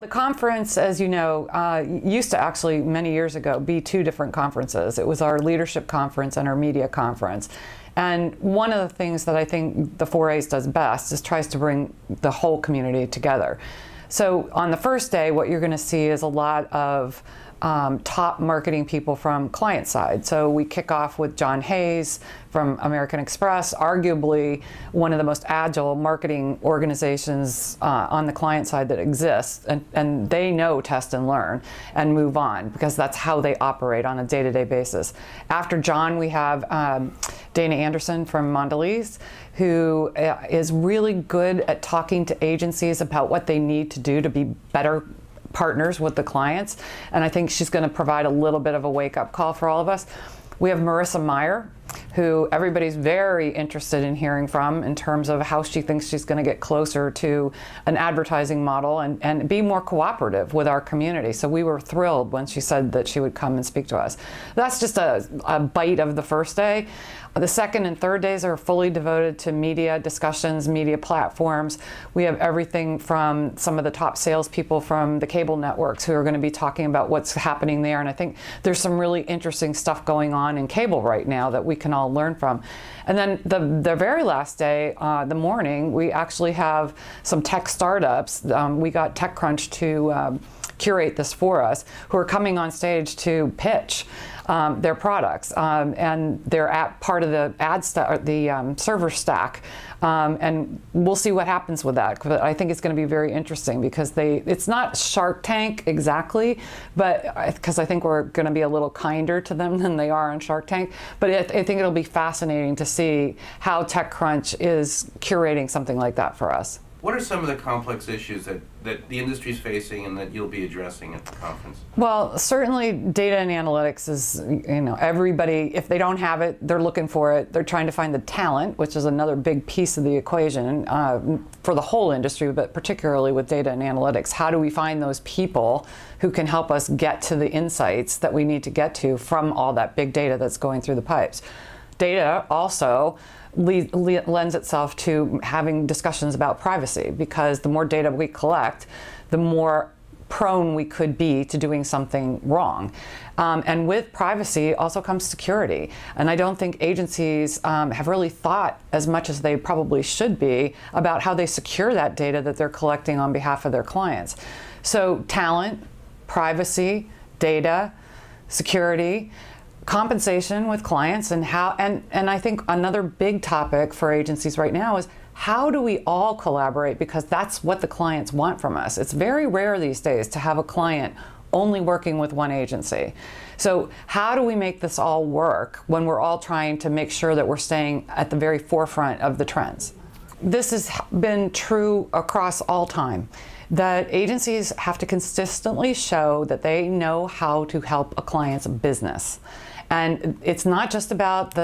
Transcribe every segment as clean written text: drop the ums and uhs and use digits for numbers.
The conference, as you know, used to actually many years ago be two different conferences. It was our leadership conference and our media conference. And one of the things that I think the 4A's does best is tries to bring the whole community together. So on the first day, what you're going to see is a lot of top marketing people from client side. So we kick off with John Hayes from American Express, arguably one of the most agile marketing organizations on the client side that exists. And they know test and learn and move on because that's how they operate on a day-to-day basis. After John, we have Dana Anderson from Mondelez, who is really good at talking to agencies about what they need to do to be better partners with the clients, and I think she's going to provide a little bit of a wake-up call for all of us. We have Marissa Meyer, who everybody's very interested in hearing from in terms of how she thinks she's going to get closer to an advertising model and be more cooperative with our community. So we were thrilled when she said that she would come and speak to us. That's just a bite of the first day. The second and third days are fully devoted to media discussions, media platforms. We have everything from some of the top salespeople from the cable networks who are going to be talking about what's happening there. And I think there's some really interesting stuff going on in cable right now that we can all learn from. And then the very last day, the morning, we actually have some tech startups. We got TechCrunch to curate this for us, who are coming on stage to pitch their products, and they're at part of the server stack, and we'll see what happens with that. But I think it's going to be very interesting because it's not Shark Tank exactly, but because I think we're going to be a little kinder to them than they are on Shark Tank. But I think it'll be fascinating to see how TechCrunch is curating something like that for us. What are some of the complex issues that the industry is facing and that you'll be addressing at the conference? Well, certainly data and analytics is, everybody, if they don't have it, they're looking for it. They're trying to find the talent, which is another big piece of the equation for the whole industry, but particularly with data and analytics. How do we find those people who can help us get to the insights that we need to get to from all that big data that's going through the pipes? Data also lends itself to having discussions about privacy, because the more data we collect, the more prone we could be to doing something wrong. And with privacy also comes security. And I don't think agencies have really thought as much as they probably should be about how they secure that data that they're collecting on behalf of their clients. So talent, privacy, data, security, compensation with clients, and how, and I think another big topic for agencies right now is how do we all collaborate, because that's what the clients want from us. It's very rare these days to have a client only working with one agency. So how do we make this all work when we're all trying to make sure that we're staying at the very forefront of the trends? This has been true across all time, that agencies have to consistently show that they know how to help a client's business. And it's not just about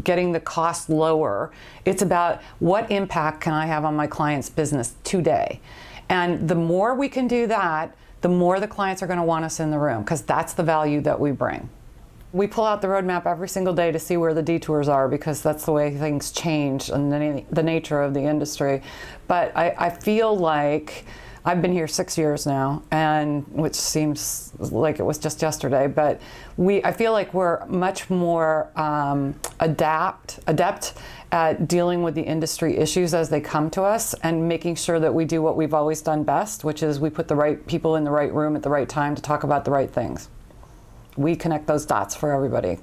getting the cost lower, it's about what impact can I have on my client's business today. And the more we can do that, the more the clients are going to want us in the room, because that's the value that we bring. We pull out the roadmap every single day to see where the detours are, because that's the way things change and the nature of the industry. But I feel like I've been here 6 years now, and which seems like it was just yesterday, but I feel like we're much more adept at dealing with the industry issues as they come to us, and making sure that we do what we've always done best, which is we put the right people in the right room at the right time to talk about the right things. We connect those dots for everybody.